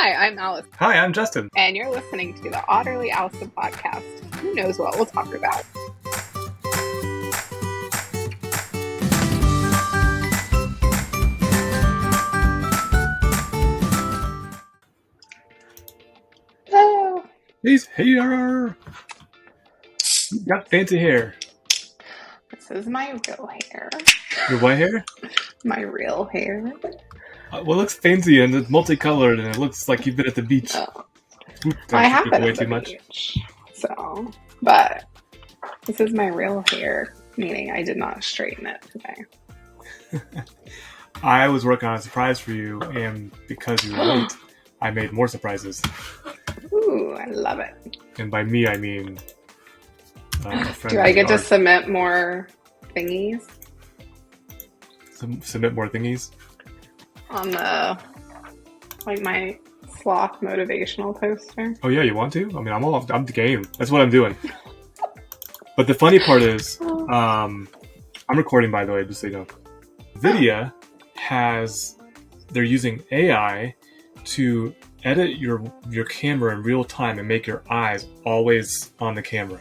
Hi, I'm Alice. Hi, I'm Justin. And you're listening to the Otterly Owlsome Podcast. Who knows what we'll talk about? Hello. He's here. You got fancy hair. This is my real hair. Your what hair? My real hair. Well, it looks fancy and it's multicolored and it looks like you've been at the beach. Oh. Oop, I have been way at the too much. beach. So, but this is my real hair, meaning I did not straighten it today. I was working on a surprise for you, and because you were late, I made more surprises. Ooh, I love it. And by me, I mean a friend. Do I get to submit more thingies? Submit more thingies? On the, like, my sloth motivational poster. Oh yeah, you want to? I mean, I'm the game. That's what I'm doing. But the funny part is, I'm recording, by the way, just so you know. Vydia they're using AI to edit your camera in real time and make your eyes always on the camera.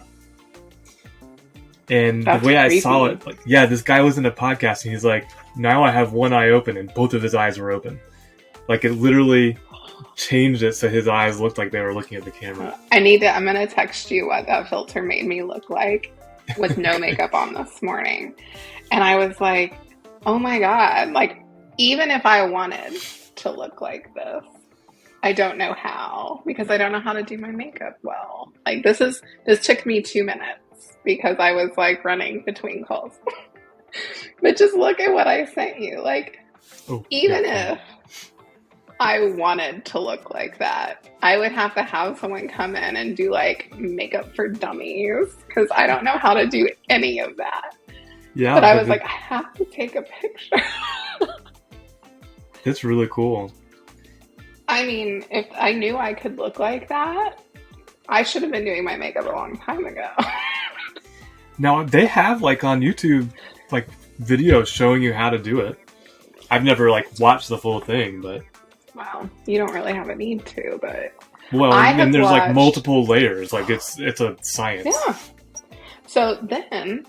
And That's the way creepy. I saw it, like, yeah, this guy was in a podcast and he's like, now I have one eye open and both of his eyes were open. Like, it literally changed it so his eyes looked like they were looking at the camera. I'm going to text you what that filter made me look like with no makeup on this morning. And I was like, oh my God, like, even if I wanted to look like this, I don't know how, because I don't know how to do my makeup well. Like, this took me 2 minutes because I was like running between calls. But just look at what I sent you. Like, even if I wanted to look like that, I would have to have someone come in and do like makeup for dummies, because I don't know how to do any of that. Yeah, but I was like, I have to take a picture. It's really cool. I mean, if I knew I could look like that, I should have been doing my makeup a long time ago. Now, they have, like, on YouTube, like, videos showing you how to do it. I've never, like, watched the full thing, but... Well, you don't really have a need to, but... Well, and there's, like, multiple layers. Like, it's a science. Yeah. So then,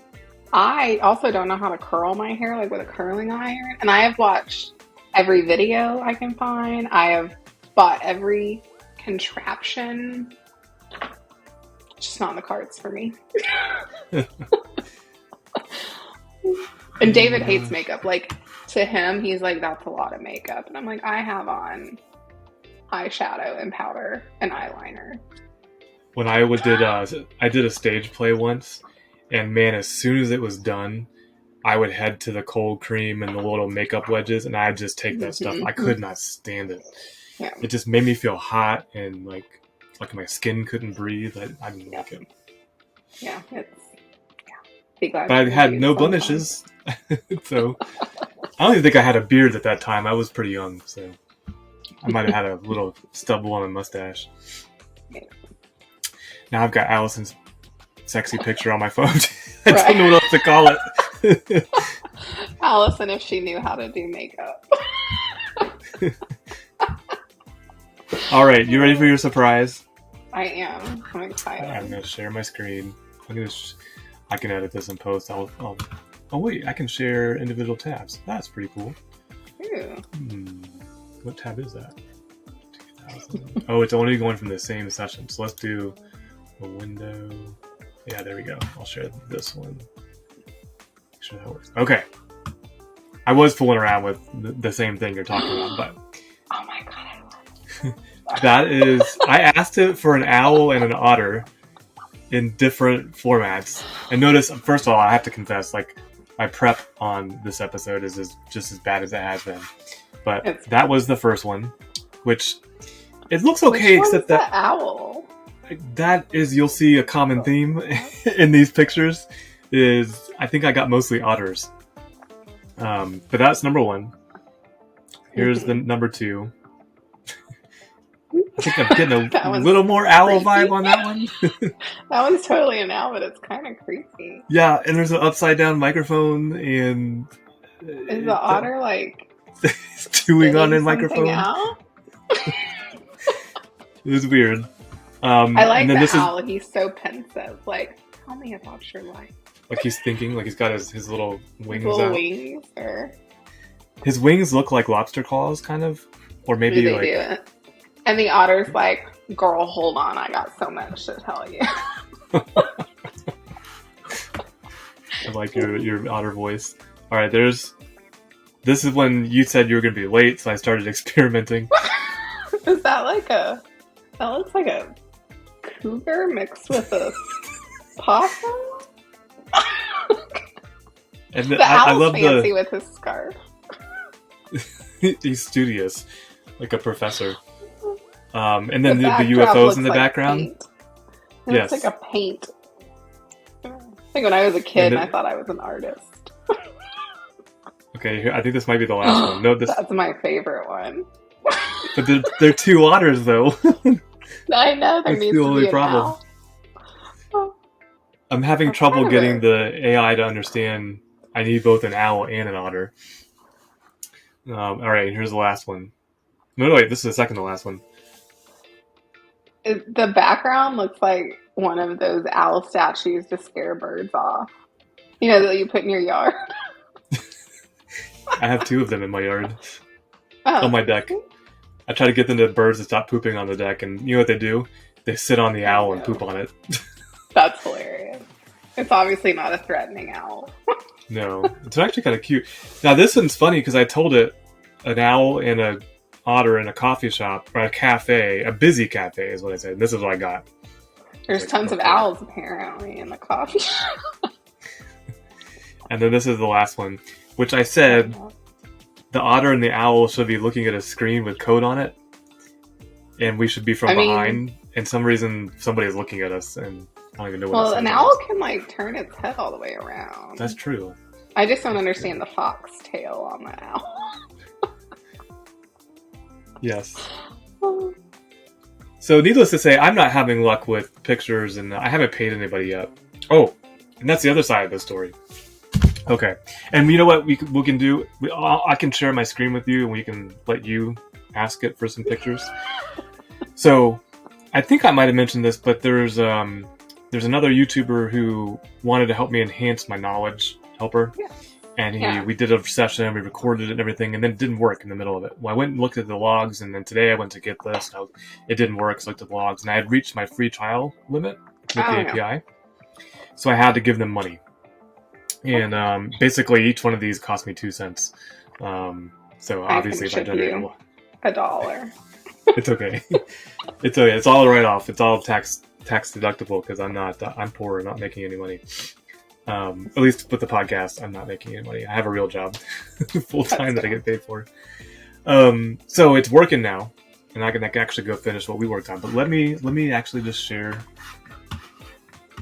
I also don't know how to curl my hair, like, with a curling iron. And I have watched every video I can find. I have bought every contraption. It's just not in the cards for me. And David hates makeup. Like, to him, he's like, that's a lot of makeup. And I'm like, I have on eyeshadow and powder and eyeliner. When I did a stage play once, and man, as soon as it was done, I would head to the cold cream and the little makeup wedges, and I'd just take that stuff. I could not stand it. Yeah. It just made me feel hot, and like my skin couldn't breathe. I didn't like it. Yeah, Be glad. But I had no blemishes, so I don't even think I had a beard at that time. I was pretty young, so I might have had a little stubble on a mustache. Yeah. Now I've got Allison's sexy picture on my phone. I don't know what else to call it. Allison, if she knew how to do makeup. All right, you ready for your surprise? I am. I'm excited. I'm going to share my screen. I can edit this in post. Oh wait, I can share individual tabs. That's pretty cool. Ooh. What tab is that? 2000. Oh, it's only going from the same session. So let's do a window. Yeah, there we go. I'll share this one. Make sure that works. Okay. I was fooling around with the same thing you're talking about, but... Oh my God, I love it. That is... I asked it for an owl and an otter in different formats. And notice, first of all, I have to confess, like, my prep on this episode is just as bad as it has been. But that was the first one, which... It looks okay, except that... the owl? That is, you'll see a common theme in these pictures, is I think I got mostly otters. But that's number one. Here's the number two. I think I'm getting a little more owl vibe on that one. That one's totally an owl, but it's kind of creepy. Yeah, and there's an upside down microphone, and... Is the otter, like... chewing on a microphone? Out? It was weird. I like and then the owl. He's so pensive. Like, tell me about your life. Like he's thinking, like he's got his little wings Little out. wings, or His wings look like lobster claws, kind of. Or maybe they like... do it. And the otter's like, girl, hold on. I got so much to tell you. I like your otter voice. All right, this is when you said you were going to be late, so I started experimenting. Is that like that looks like a cougar mixed with a possum? And The I owl's love fancy with his scarf. He's studious, like a professor. And then the backdrop UFOs looks in the like background. paint. It Yes. looks like a paint. Like when I was a kid, and I thought I was an artist. Okay, here, I think this might be the last one. No, That's my favorite one. but they're two otters though. I know there That's needs the to only be an problem. owl. I'm having That's trouble kind of getting it. the AI to understand I need both an owl and an otter. All right, here's the last one. No, wait, this is the second to last one. The background looks like one of those owl statues to scare birds off. You know, that you put in your yard. I have two of them in my yard Oh. on my deck. I try to get them to birds to stop pooping on the deck, and you know what they do? They sit on the owl and poop on it. That's hilarious. It's obviously not a threatening owl. No, it's actually kind of cute. Now this one's funny because I told it an owl and a otter in a coffee shop or a cafe, a busy cafe is what I said. And this is what I got. There's Like, tons of okay. owls apparently in the coffee shop. And then this is the last one, which I said the otter and the owl should be looking at a screen with code on it, and we should be from behind. And some reason somebody's looking at us, and I don't even know what. Well, it an says. owl can like turn its head all the way around. That's true. I just don't understand the fox tail on the owl. Yes. So, needless to say, I'm not having luck with pictures, and I haven't paid anybody yet. Oh, and that's the other side of the story. Okay, and you know what we can do? I can share my screen with you, and we can let you ask it for some pictures. So, I think I might have mentioned this, but there's another YouTuber who wanted to help me enhance my knowledge helper. Yeah. And we did a session, we recorded it and everything, and then it didn't work in the middle of it. Well, I went and looked at the logs, and then today I went to get this. It didn't work, so I looked at the logs, and I had reached my free trial limit with the API. So I had to give them money. And basically, each one of these cost me 2 cents. So obviously, if I donate $1. it's okay. It's okay. It's all a write-off. It's all tax deductible because I'm poor and not making any money. At least with the podcast, I'm not making any money. I have a real job, full time that I get paid for. So it's working now, and I can actually go finish what we worked on. But let me actually just share.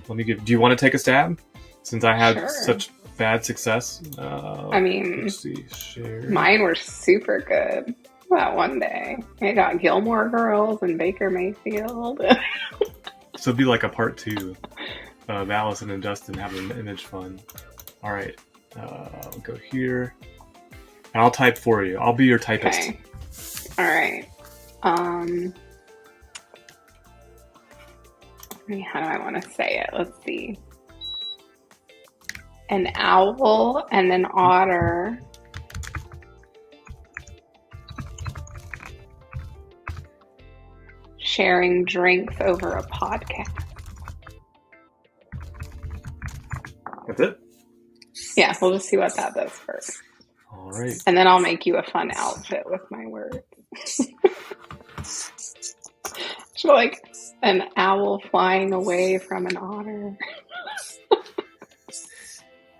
Do you want to take a stab? Since I had such bad success. I mean, let's see, share. Mine were super good. That one day, I got Gilmore Girls and Baker Mayfield. So it'd be like a part 2 of Allison and Justin having an image fun. All right, I'll go here, and I'll type for you. I'll be your typist. Okay. All right. How do I want to say it? Let's see. An owl and an otter sharing drinks over a podcast. That's it? Yeah, we'll just see what that does first. All right. And then I'll make you a fun outfit with my words. So like an owl flying away from an otter.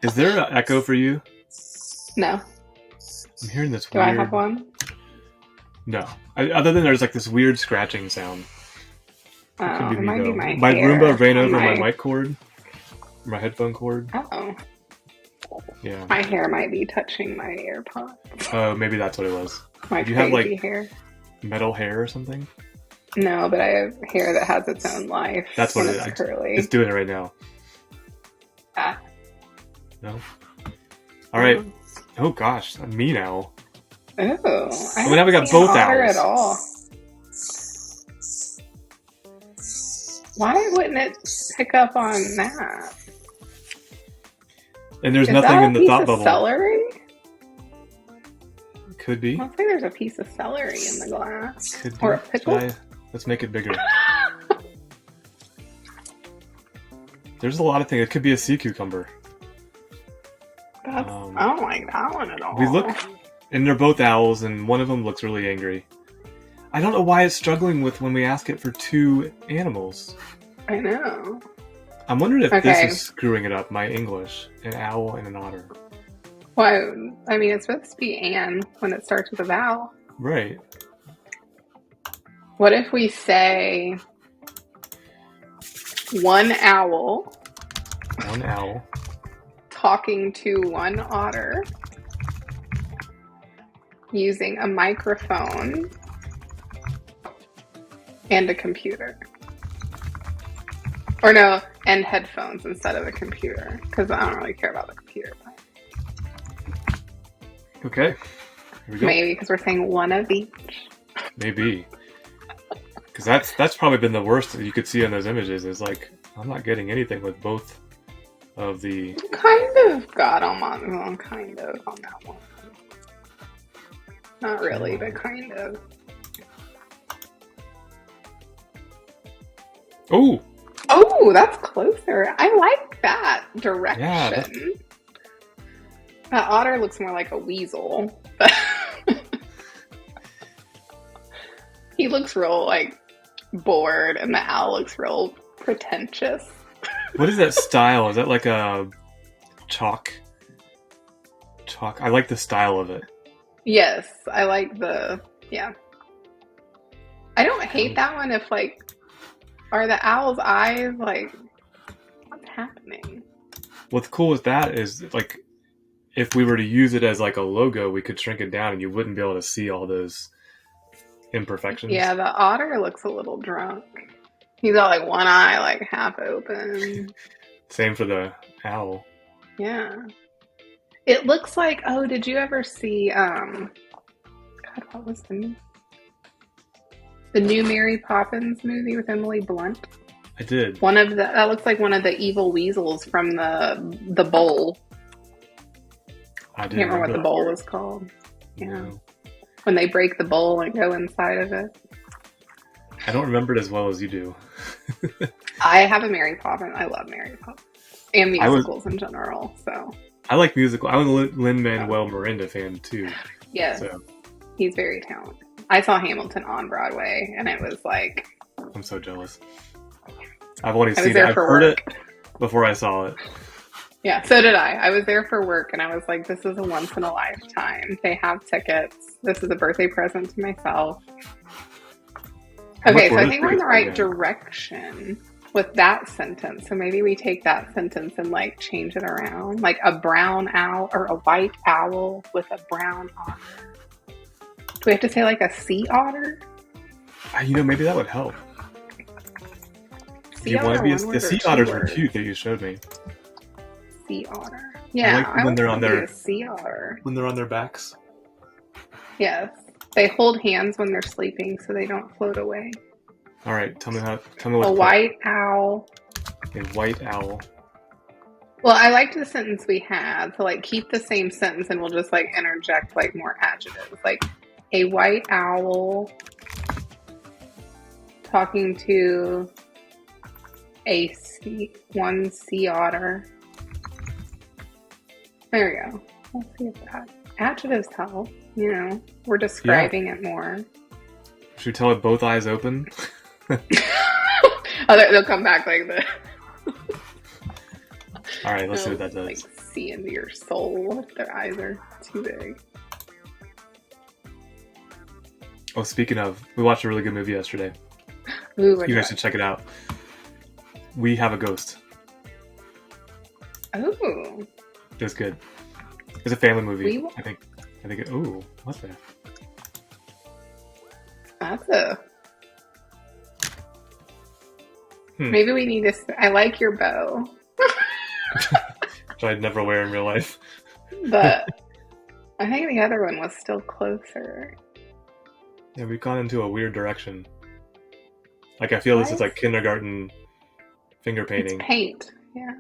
Is there an echo for you? No. I'm hearing this Do weird... I have one? No. Other than there's like this weird scratching sound. Oh, Could be it me, might though. be my My hair Roomba ran on over my mic cord. My headphone cord. Oh. Yeah. My hair might be touching my AirPods. Oh, maybe that's what it was. My Do you crazy have like hair. metal hair or something? No, but I have hair that has its own life. That's what and it is. it's curly. It's doing it right now. Ah. No? Alright. Oh gosh, me now. Oh. Well, now we got both otter owls. at all. Why wouldn't it pick up on that? And there's Is nothing that in the a thought piece of bubble. celery? Could be. Let's say there's a piece of celery in the glass. Could be. Or a pickle. Let's make it bigger. There's a lot of things. It could be a sea cucumber. I don't like that one at all. We look, and they're both owls, and one of them looks really angry. I don't know why it's struggling with when we ask it for two animals. I know. I'm wondering if this is screwing it up, my English. An owl and an otter. Well, I mean, it's supposed to be Anne when it starts with a vowel. Right. What if we say one owl talking to one otter using a microphone and a computer? Or no, and headphones instead of a computer, because I don't really care about the computer. Okay. Here we go. Maybe because we're saying one of each. Maybe. Because that's probably been the worst that you could see in those images, is like, I'm not getting anything with both of the... Kind of got them on kind of on that one. Not really, but kind of. Oh! Oh, that's closer. I like that direction. Yeah, that otter looks more like a weasel. He looks real, like, bored, and the owl looks real pretentious. What is that style? Is that like a chalk? I like the style of it. Yes, I like yeah. I don't hate that one if, like, are the owl's eyes, like, what's happening? What's cool with that is, like, if we were to use it as, like, a logo, we could shrink it down and you wouldn't be able to see all those imperfections. Yeah, the otter looks a little drunk. He's got, like, one eye, like, half open. Same for the owl. Yeah. It looks like, oh, did you ever see, God, what was the new Mary Poppins movie with Emily Blunt? I did. That looks like one of the evil weasels from the bowl. I can't remember what the bowl was called. Yeah. No. When they break the bowl and go inside of it. I don't remember it as well as you do. I have a Mary Poppins. I love Mary Poppins. And musicals in general, so. I like musical. I'm a Lin-Manuel Miranda fan, too. Yes. So. He's very talented. I saw Hamilton on Broadway, and it was like... I'm so jealous. I've only seen it. I've heard it before I saw it. Yeah, so did I. I was there for work, and I was like, this is a once in a lifetime. They have tickets. This is a birthday present to myself. Okay, so I think we're in the right direction with that sentence. So maybe we take that sentence and, like, change it around. Like a brown owl or a white owl with a brown otter. Do we have to say, like, a sea otter? Maybe that would help. Do you want to be the sea otters were cute that you showed me. Sea otter. Yeah, I like when they're on their sea otter. When they're on their backs. Yes. They hold hands when they're sleeping so they don't float away. All right, tell me what. A white owl. A white owl. Well, I liked the sentence we had, so, like, keep the same sentence and we'll just, like, interject, like, more adjectives. Like, a white owl talking to one sea otter. There we go. Let's see if that adjectives help. We're describing it more. Should we tell it both eyes open? They'll come back like this. All right, let's see what that does. Like, see into your soul if their eyes are too big. Oh, speaking of, we watched a really good movie yesterday. Ooh, you guys should check it out. We Have a Ghost. Oh. It's good. It's a family movie. I think. Ooh, what's that? That's Maybe we need to. I like your bow. Which I'd never wear in real life. But I think the other one was still closer. Yeah, we've gone into a weird direction. Like, I feel this is like kindergarten Finger painting. It's paint. Yeah.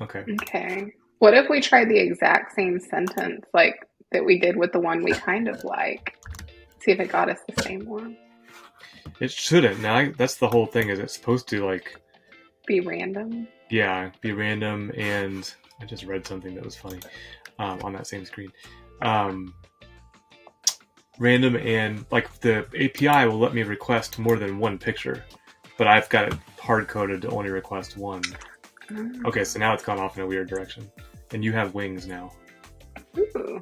Okay. Okay. What if we tried the exact same sentence like that we did with the one we kind of like? See if it got us the same one. It shouldn't. Now that's the whole thing. Is it's supposed to like be random? Yeah, be random. And I just read something that was funny on that same screen. Random, and like the API will let me request more than one picture, but I've got it hard coded to only request one. Okay, so now it's gone off in a weird direction, and you have wings now. Ooh.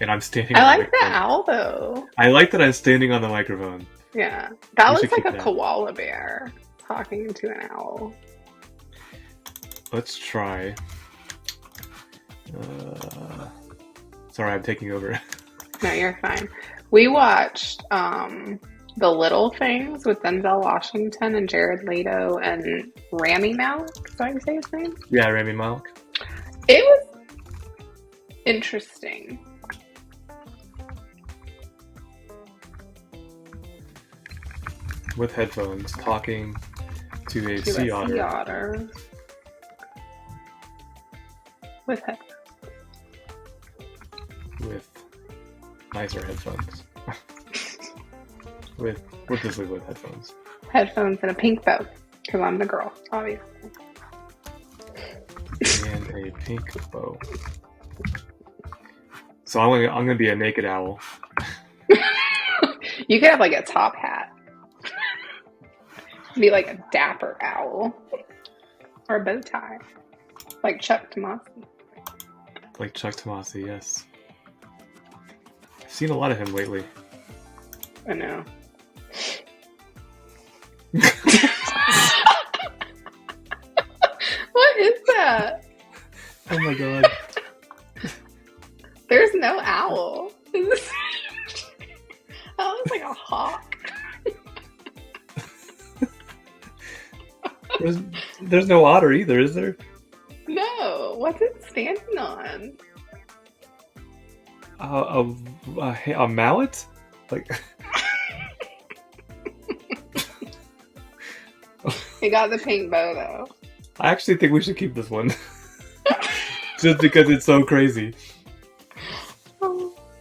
And I'm standing. I like the owl though. I like that I'm standing on the microphone. Yeah, that looks like a koala bear talking to an owl. Let's try. Sorry, I'm taking over. No, you're fine. We watched The Little Things with Denzel Washington and Jared Leto and Rami Malek. Is that how you say his name? Yeah, Rami Malek. It was interesting. With headphones, talking to a sea otter. With headphones. With nicer headphones. with headphones. Headphones and a pink bow, because I'm the girl, obviously. And a pink bow. So I'm gonna be a naked owl. You could have like a top hat. Be like a dapper owl. Or a bow tie. Like Chuck Tomasi. Like Chuck Tomasi, yes. I've seen a lot of him lately. I know. What is that? Oh my god. There's no owl. That looks like a hawk. There's no otter either, is there? No. What's it standing on? A mallet? Like. It got the pink bow though. I actually think we should keep this one. Just because it's so crazy.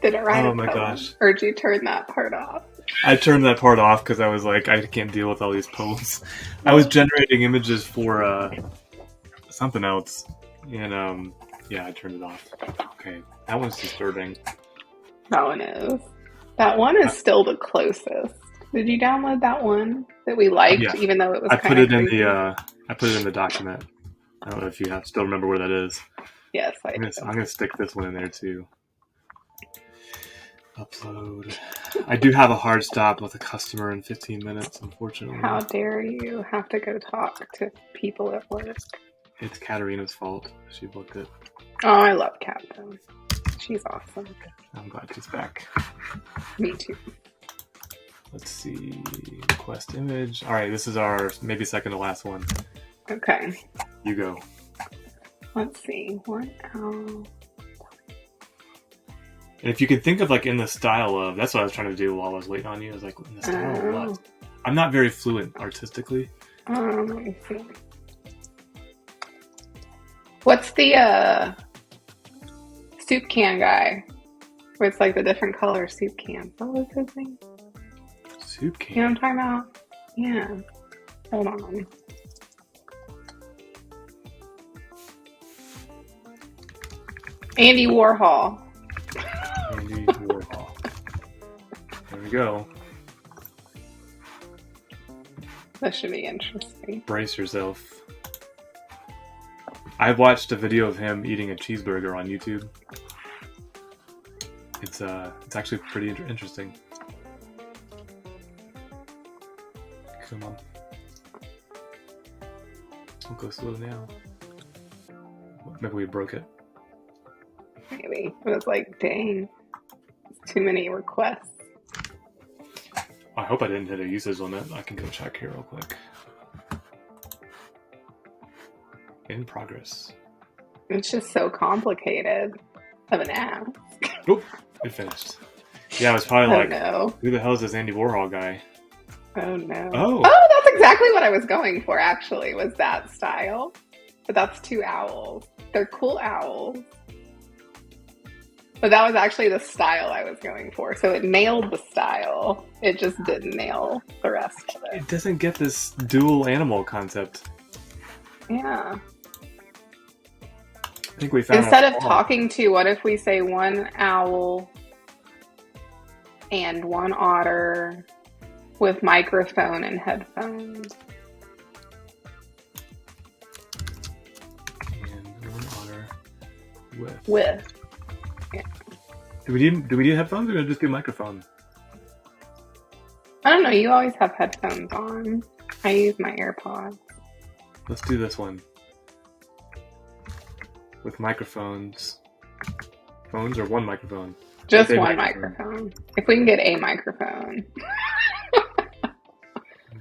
Did it write Oh my gosh. Or did you turn that part off? I turned that part off because I was like, I can't deal with all these poems. I was generating images for something else. And yeah, I turned it off. Okay, that one's disturbing. That one is. That one is still the closest. Did you download that one that we liked, Yeah. Even though it was I kind put of it in creepy? I put it in the document. I don't know if you still remember where that is. Yes, I I'm do. gonna stick this one in there too. Upload. I do have a hard stop with a customer in 15 minutes, unfortunately. How dare you have to go talk to people at work? It's Katarina's fault. She booked it. Oh, I love Kat though. She's awesome. I'm glad she's back. Me too. Let's see. Request image. All right, this is our maybe second to last one. Okay. You go. Let's see. What else? And if you can think of like in the style of, that's what I was trying to do while I was waiting on you. I was like, in the style of what? I'm not very fluent artistically. Let me see. What's the soup can guy? Where it's like the different color soup cans. What was his name? Soup can? You know what I'm talking about? Yeah. Hold on. Andy Warhol. Andy Warhol. There we go. That should be interesting. Brace yourself. I watched a video of him eating a cheeseburger on YouTube. It's actually pretty interesting. Come on. We'll go slow now. Maybe we broke it. Maybe. It was like, dang. It's too many requests. I hope I didn't hit a usage limit. I can go check here real quick. In progress. It's just so complicated of an app. Oop, it finished. Yeah, I was probably like, no. who the hell is this Andy Warhol guy? Oh no. Oh. Oh, that's exactly what I was going for, actually, was that style. But that's two owls. They're cool owls. But that was actually the style I was going for. So it nailed the style. It just didn't nail the rest of it. It doesn't get this dual animal concept. Yeah. I think we found Instead of talking to, what if we say one owl and one otter with microphone and headphones? And one otter with. Yeah. Do we need headphones, or do we just do microphone? I don't know. You always have headphones on. I use my AirPods. Let's do this one. With microphones. Phones or one microphone? Just one microphone. If we can get a microphone.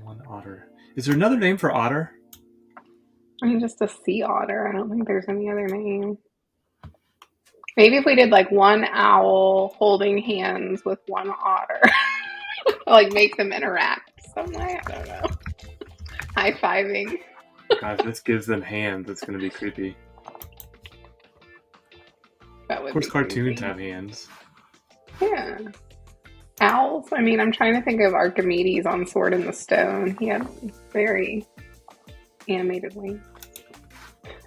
One otter. Is there another name for otter? I mean, just a sea otter. I don't think there's any other name. Maybe if we did like one owl holding hands with one otter. Like make them interact some way. I don't know. High-fiving. Gosh, this gives them hands. It's going to be creepy. That would of course, be cartoons creepy. have hands. Yeah. Owls. I mean, I'm trying to think of Archimedes on Sword in the Stone. He had very animated wings.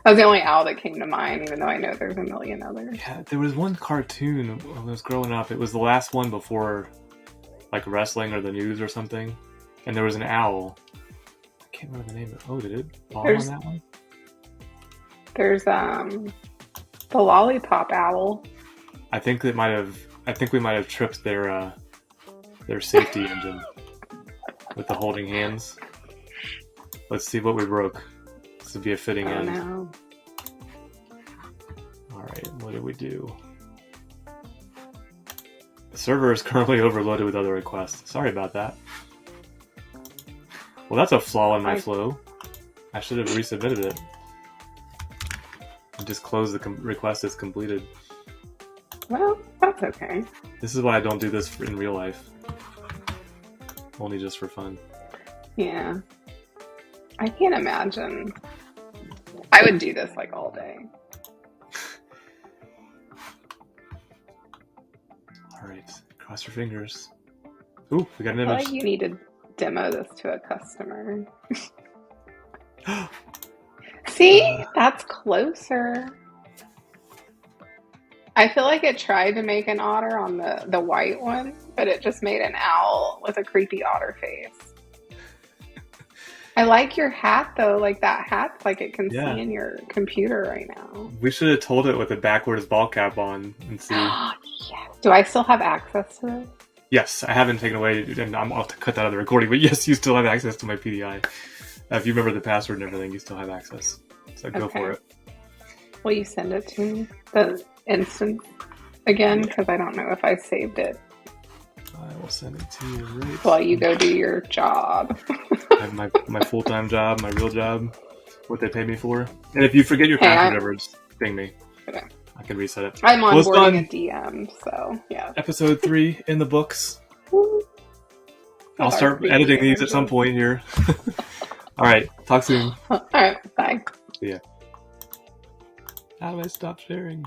That was the only owl that came to mind, even though I know there's a million others. Yeah, there was one cartoon when I was growing up. It was the last one before, like, wrestling or the news or something. And there was an owl. I can't remember the name of it. Oh, did it fall on that one? There's the lollipop owl. I think we might have tripped their safety engine with the holding hands. Let's see what we broke. This would be a fitting end. No. Alright, what did we do? The server is currently overloaded with other requests. Sorry about that. Well, that's a flaw in my flow. I should have resubmitted it. And just close the request as completed. Well, that's okay. This is why I don't do this in real life. Only just for fun. Yeah. I can't imagine. I would do this like all day. Alright, cross your fingers. Ooh, we got an I feel image. like you need to demo this to a customer. See? That's closer. I feel like it tried to make an otter on the white one, but it just made an owl with a creepy otter face. I like your hat, though. Like, that hat's like it can see in your computer right now. We should have told it with a backwards ball cap on and see. Yes. Do I still have access to this? Yes, I haven't taken away, and I'll have to cut that out of the recording, but yes, you still have access to my PDI. If you remember the password and everything, you still have access. So go for it. Will you send it to me? The instance again? Because I don't know if I saved it. I will send it to you right while you go do your job. I have my full-time job, my real job, what they pay me for. And if you forget your password ever, just ping me. Okay. I can reset it. I'm onboarding a DM, so yeah. Episode 3 in the books. Woo. I'll start editing these at some point here. All right, talk soon. All right, bye. See ya. How do I stop sharing?